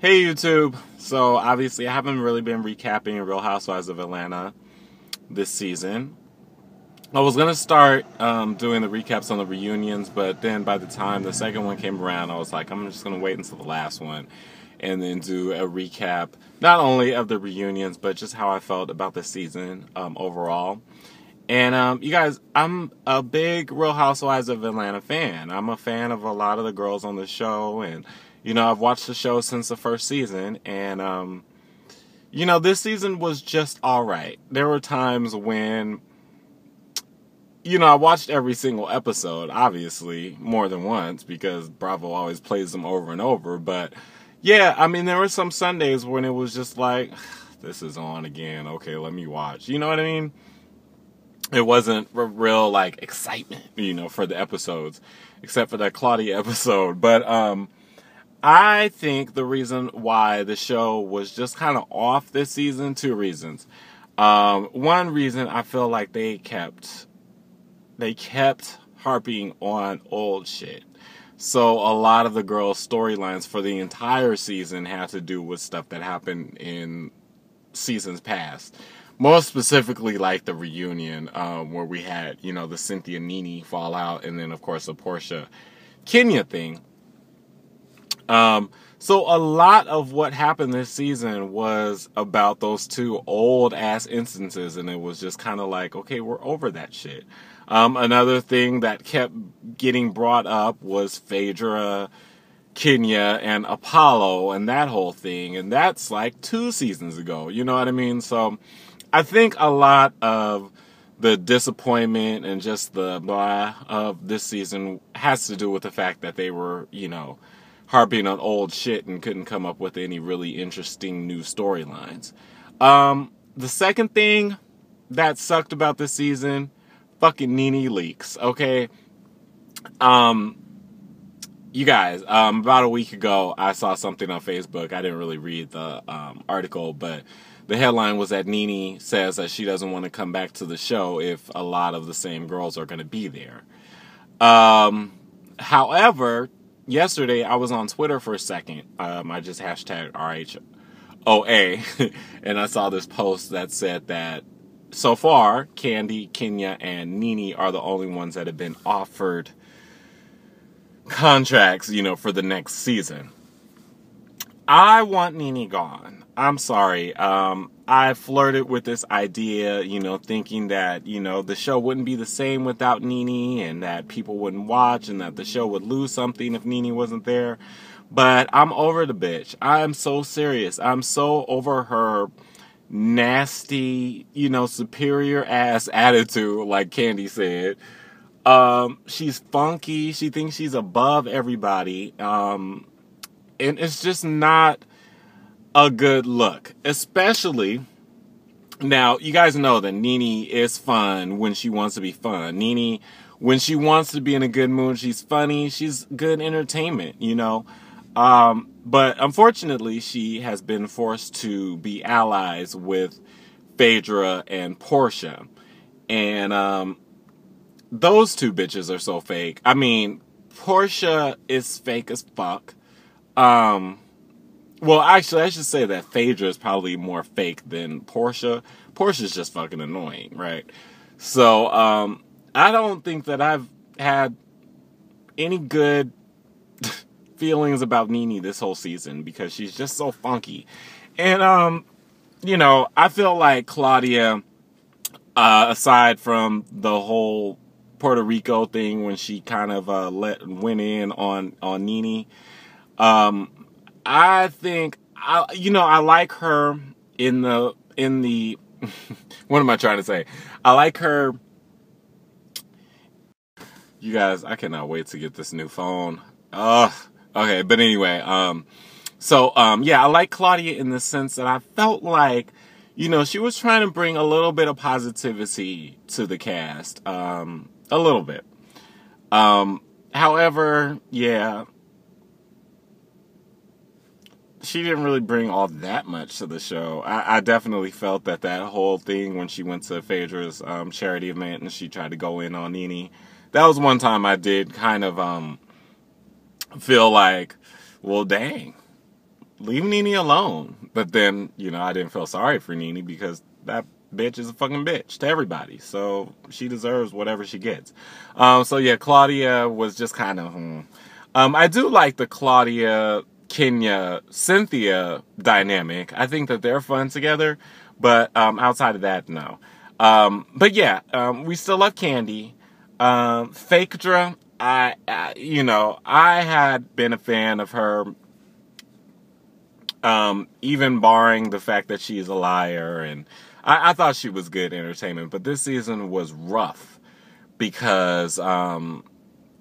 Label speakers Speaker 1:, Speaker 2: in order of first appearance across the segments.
Speaker 1: Hey YouTube. So obviously I haven't really been recapping Real Housewives of Atlanta this season. I was gonna start doing the recaps on the reunions, but then by the time the second one came around, I was like, I'm just gonna wait until the last one and then do a recap not only of the reunions but just how I felt about the season overall. And you guys, I'm a big Real Housewives of Atlanta fan. I'm a fan of a lot of the girls on the show, and I've watched the show since the first season, and this season was just all right. There were times when I watched every single episode, obviously, more than once, because Bravo always plays them over and over. But, yeah, I mean, there were some Sundays when it was just like, this is on again. Okay, let me watch. You know what I mean? It wasn't a real, like, excitement, for the episodes, except for that Claudia episode. But, I think the reason why the show was just kind of off this season, two reasons. One reason, I feel like they kept harping on old shit. So a lot of the girls' storylines for the entire season had to do with stuff that happened in seasons past. Most specifically, like the reunion, where we had, the Cynthia and Nene fallout, and then, of course, the Portia Kenya thing. So a lot of what happened this season was about those two old ass instances, and it was just kind of like, okay, we're over that shit. Another thing that kept getting brought up was Phaedra, Kenya, and Apollo, and that whole thing, and that's like 2 seasons ago, you know what I mean? So I think a lot of the disappointment and just the blah of this season has to do with the fact that they were, harping on old shit and couldn't come up with any really interesting new storylines. The second thing that sucked about this season, fucking Nene leaks, okay? You guys, about a week ago, I saw something on Facebook. I didn't really read the article, but the headline was that Nene says that she doesn't want to come back to the show if a lot of the same girls are going to be there. However, yesterday, I was on Twitter for a second. I just hashtag RHOA, and I saw this post that said that so far, Kandi, Kenya, and Nene are the only ones that have been offered contracts, for the next season. I want Nene gone. I'm sorry. I flirted with this idea, thinking that, the show wouldn't be the same without Nene, and that people wouldn't watch, and that the show would lose something if Nene wasn't there. But I'm over the bitch. I'm so serious. I'm so over her nasty, superior ass attitude, like Kandi said. She's funky. She thinks she's above everybody. And it's just not a good look. Especially, now, you guys know that Nene is fun when she wants to be fun. Nene, when she wants to be in a good mood, she's funny. She's good entertainment, But unfortunately, she has been forced to be allies with Phaedra and Portia. And those two bitches are so fake. I mean, Portia is fake as fuck. Well, actually, I should say that Phaedra is probably more fake than Portia. Portia's just fucking annoying, right? So, I don't think that I've had any good feelings about Nene this whole season because she's just so funky. And, I feel like Claudia, aside from the whole Puerto Rico thing when she kind of went in on Nene, I think I like her in the what am I trying to say? I like her. You guys, I cannot wait to get this new phone. Okay, but anyway, yeah, I like Claudia in the sense that I felt like, she was trying to bring a little bit of positivity to the cast, a little bit. However, yeah, she didn't really bring all that much to the show. I definitely felt that whole thing when she went to Phaedra's charity event and she tried to go in on Nene, that was one time I did kind of feel like, well, dang, leave Nene alone. But then, I didn't feel sorry for Nene because that bitch is a fucking bitch to everybody. So she deserves whatever she gets. So yeah, Claudia was just kind of, I do like the Claudia, Kenya, Cynthia dynamic. I think that they're fun together. But outside of that, no. But yeah, we still love Candy. Phaedra, I had been a fan of her, even barring the fact that she's a liar, and I thought she was good entertainment. But this season was rough because, on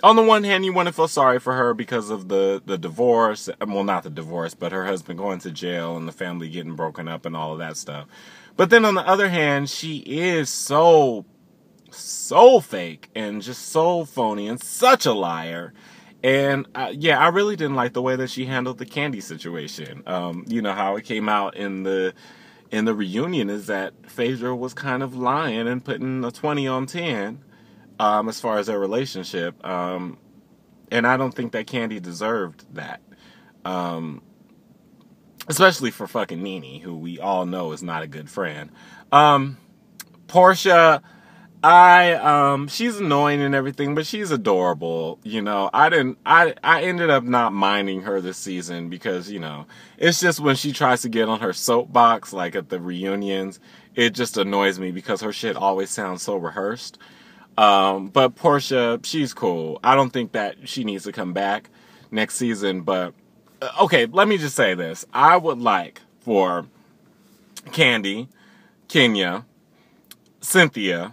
Speaker 1: the one hand, you want to feel sorry for her because of the divorce. Well, not the divorce, but her husband going to jail and the family getting broken up and all of that stuff. But then on the other hand, she is so fake and just so phony and such a liar. And I really didn't like the way that she handled the Candy situation. How it came out in the reunion is that Phaedra was kind of lying and putting a 20 on 10 as far as their relationship. And I don't think that Candy deserved that. Especially for fucking Nene, who we all know is not a good friend. Portia, she's annoying and everything, but she's adorable. I ended up not minding her this season because, it's just when she tries to get on her soapbox, like at the reunions, it just annoys me because her shit always sounds so rehearsed. But Portia, she's cool. I don't think that she needs to come back next season, but okay, let me just say this. I would like for Candy, Kenya, Cynthia,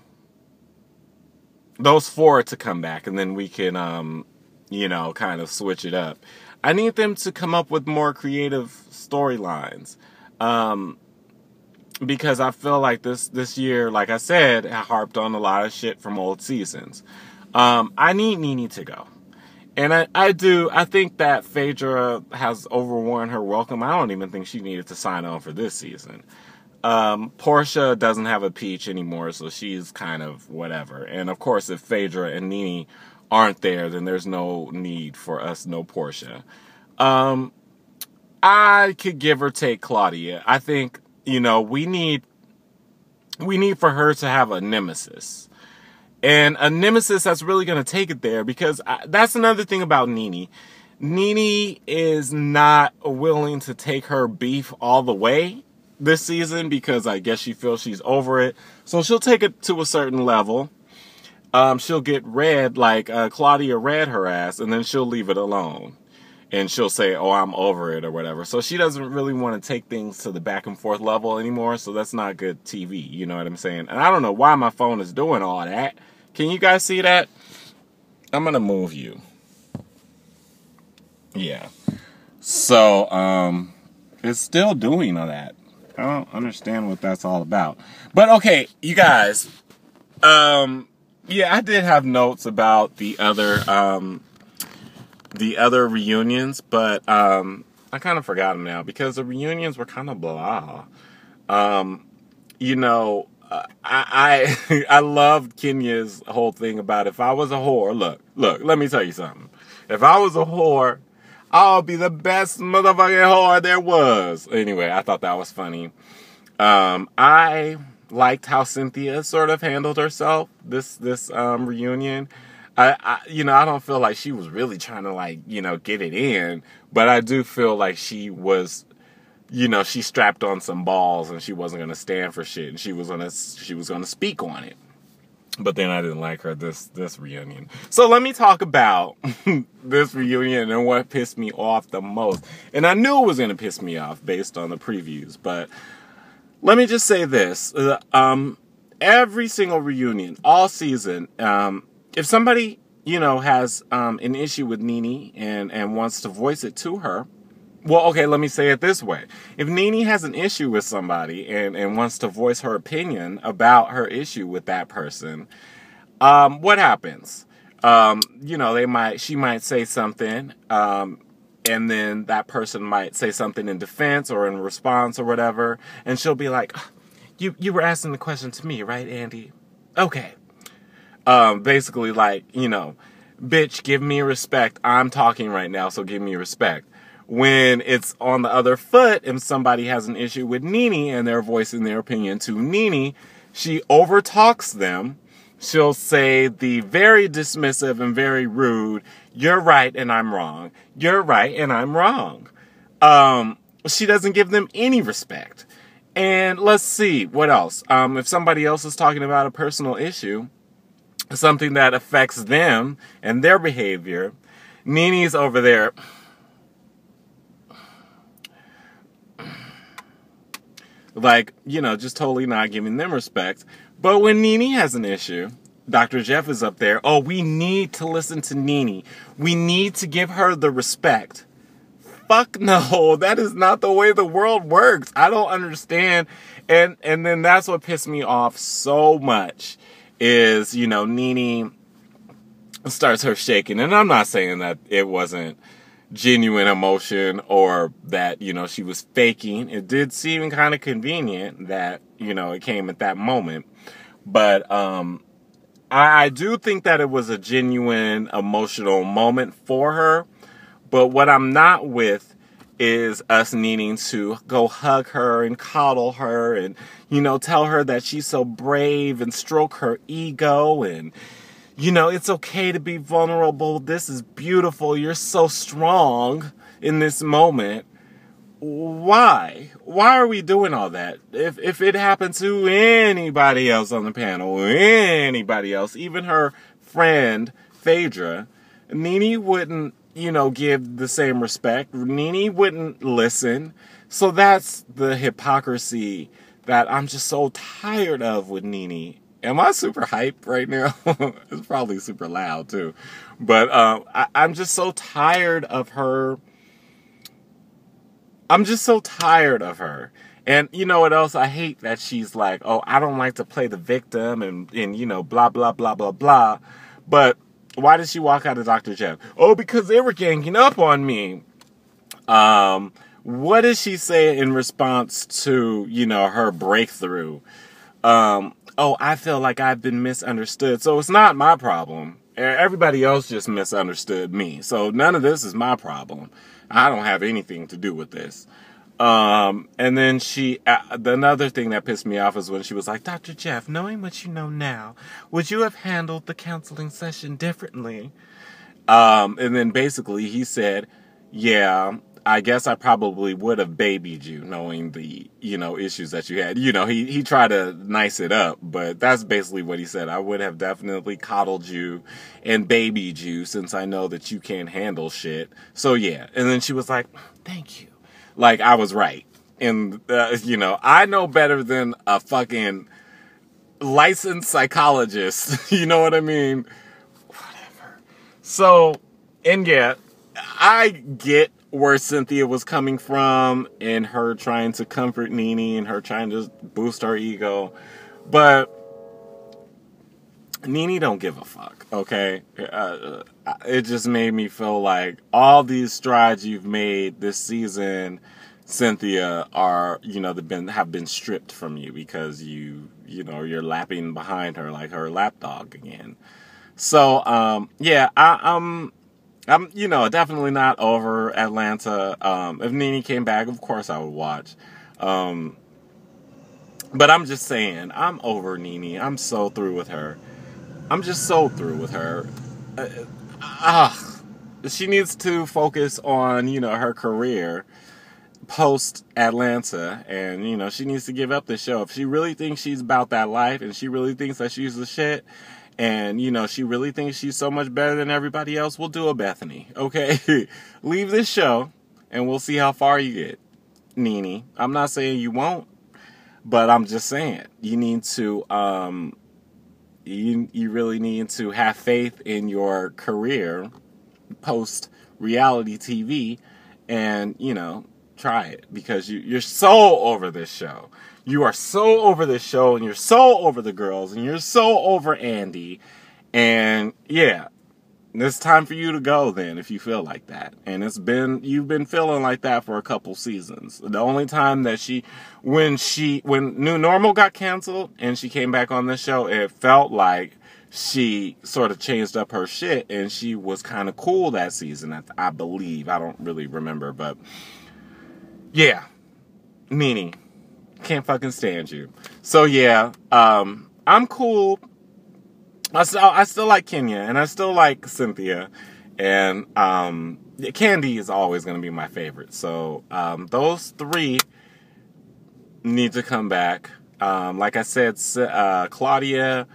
Speaker 1: those 4 to come back, and then we can, kind of switch it up. I need them to come up with more creative storylines. Because I feel like this year, like I said, I harped on a lot of shit from old seasons. I need Nene to go. And I think that Phaedra has overworn her welcome. I don't even think she needed to sign on for this season. Portia doesn't have a peach anymore, so she's kind of whatever. And of course, if Phaedra and Nene aren't there, then there's no need for us, no Portia. I could give or take Claudia. I think, we need for her to have a nemesis. And a nemesis that's really going to take it there, because that's another thing about Nene. Nene is not willing to take her beef all the way this season because I guess she feels she's over it. So she'll take it to a certain level. She'll get red like Claudia read her ass, and then she'll leave it alone. And she'll say, oh, I'm over it or whatever. So she doesn't really want to take things to the back and forth level anymore. So that's not good TV. You know what I'm saying? And I don't know why my phone is doing all that. Can you guys see that? I'm going to move you. Yeah. So, it's still doing all that. I don't understand what that's all about. But okay, you guys. I did have notes about the other reunions, but I kind of forgot them now because the reunions were kind of blah. I loved Kenya's whole thing about if I was a whore. Look, let me tell you something. If I was a whore, I'll be the best motherfucking whore there was. Anyway, I thought that was funny. I liked how Cynthia sort of handled herself this reunion. I don't feel like she was really trying to get it in, but I do feel like she was, she strapped on some balls and she wasn't going to stand for shit, and she was going to speak on it. But then I didn't like her this reunion. So let me talk about this reunion and what pissed me off the most. And I knew it was going to piss me off based on the previews, but let me just say this. Every single reunion, all season, if somebody, has an issue with Nene and wants to voice it to her, well, okay, let me say it this way. If Nene has an issue with somebody and wants to voice her opinion about her issue with that person, what happens? She might say something, and then that person might say something in defense or in response or whatever, and she'll be like, you were asking the question to me, right, Andy? Okay. Basically, bitch, give me respect. I'm talking right now, so give me respect. when it's on the other foot, if somebody has an issue with Nene and they're voicing their opinion to Nene, she overtalks them. She'll say the very dismissive and very rude, "You're right and I'm wrong. You're right and I'm wrong." She doesn't give them any respect. And let's see, what else? If somebody else is talking about a personal issue, something that affects them and their behavior, Nene's over there like, just totally not giving them respect. But when Nene has an issue, Dr. Jeff is up there. "Oh, we need to listen to Nene. We need to give her the respect." Fuck no, that is not the way the world works. I don't understand. And then that's what pissed me off so much is, Nene starts her shaking. And I'm not saying that it wasn't genuine emotion or that, she was faking. It did seem kind of convenient that, it came at that moment. But I do think that it was a genuine emotional moment for her. But what I'm not with is us needing to go hug her and coddle her and, tell her that she's so brave and stroke her ego and, it's okay to be vulnerable. This is beautiful. You're so strong in this moment. Why? Why are we doing all that? If it happened to anybody else on the panel, anybody else, even her friend, Phaedra, Nene wouldn't, give the same respect. Nene wouldn't listen. So that's the hypocrisy that I'm just so tired of with Nene. Am I super hyped right now? It's probably super loud too. But I'm just so tired of her. I'm just so tired of her. And you know what else? I hate that she's like, "Oh, I don't like to play the victim and blah, blah, blah, blah, blah." But why did she walk out of Dr. Jeff? "Oh, because they were ganging up on me." What did she say in response to, her breakthrough? "Oh, I feel like I've been misunderstood. So it's not my problem. Everybody else just misunderstood me. So none of this is my problem. I don't have anything to do with this." And then another thing that pissed me off is when she was like, "Dr. Jeff, knowing what you know now, would you have handled the counseling session differently?" And then basically he said, "Yeah, I guess I probably would have babied you knowing the, issues that you had." He tried to nice it up, but that's basically what he said. "I would have definitely coddled you and babied you since I know that you can't handle shit. So yeah." And then she was like, "Thank you." Like I was right. And, I know better than a fucking licensed psychologist. You know what I mean? Whatever. So, and yeah, I get where Cynthia was coming from and her trying to comfort Nene and her trying to boost her ego. But Nene don't give a fuck, okay? It just made me feel like all these strides you've made this season, Cynthia, are, have been stripped from you because you're lapping behind her like her lapdog again. So, yeah, I'm definitely not over Atlanta. If Nene came back, of course I would watch. But I'm just saying, I'm over Nene. I'm so through with her. I'm just so through with her. She needs to focus on, her career post Atlanta, and, she needs to give up the show. If she really thinks she's about that life, and she really thinks that she's the shit, and, she really thinks she's so much better than everybody else, we'll do a Bethany, okay? Leave this show, and we'll see how far you get, Nene. I'm not saying you won't, but I'm just saying, you need to, you really need to have faith in your career post reality TV and, try it, because you're so over this show. You are so over this show, and you're so over the girls, and you're so over Andy. And yeah, it's time for you to go then if you feel like that. And you've been feeling like that for a couple seasons. The only time that when New Normal got canceled and she came back on the show, it felt like she sort of changed up her shit, and she was kind of cool that season, I believe. I don't really remember, but yeah, Nene, can't fucking stand you. So yeah, I'm cool. I still like Kenya, and I still like Cynthia, and Candy is always going to be my favorite. So those three need to come back. Like I said, Claudia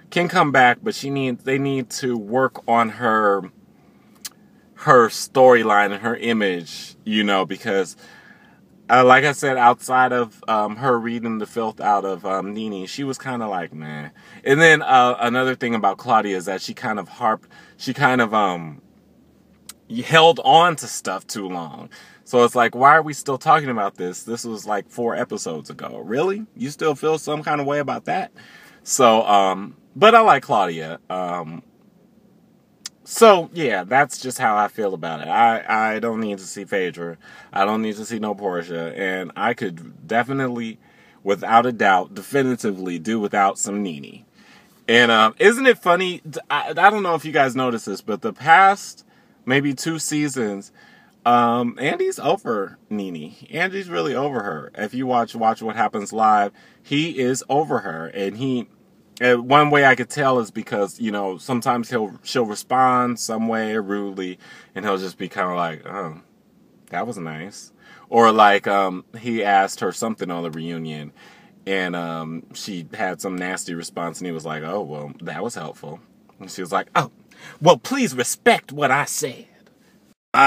Speaker 1: can come back, but they need to work on her storyline and her image, because like I said, outside of her reading the filth out of Nene, she was kind of like, man. And then another thing about Claudia is that she kind of held on to stuff too long. So it's like, why are we still talking about this? This was like 4 episodes ago. Really? You still feel some kind of way about that? So, but I like Claudia. So, yeah, that's just how I feel about it. I don't need to see Phaedra. I don't need to see no Portia. And I could definitely, without a doubt, definitively do without some Nene. And isn't it funny? I don't know if you guys noticed this, but the past maybe 2 seasons, Andy's over Nene. Andy's really over her. If you watch What Happens Live, he is over her. And one way I could tell is because, sometimes she'll respond some way rudely, and he'll just be kind of like, oh, that was nice. Or like he asked her something on the reunion, and she had some nasty response, and he was like, oh, well, that was helpful. And she was like, oh, well, please respect what I said.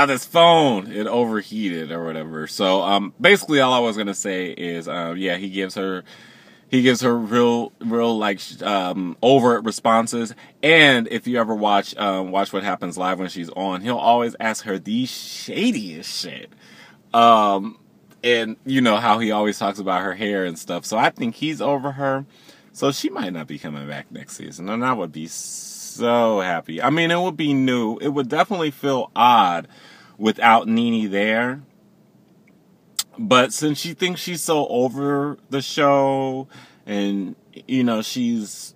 Speaker 1: This phone, it overheated or whatever. So basically all I was going to say is, yeah, he gives her real like overt responses. And if you ever watch What Happens Live when she's on, he'll always ask her the shadiest shit. And you know how he always talks about her hair and stuff. So I think he's over her. So she might not be coming back next season. And I would be so happy. I mean, it would be new. It would definitely feel odd without Nene there. But since she thinks she's so over the show, and, she was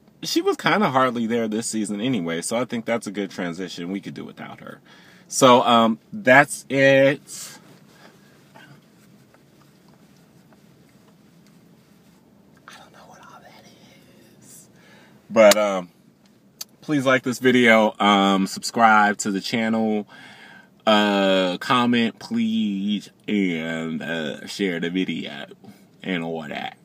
Speaker 1: kind of hardly there this season anyway, so I think that's a good transition. We could do without her. So, that's it. I don't know what all that is. But, please like this video, subscribe to the channel, comment, please, and share the video, and all that.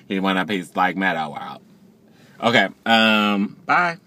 Speaker 1: You wanna peace like Meadow out. Okay, bye.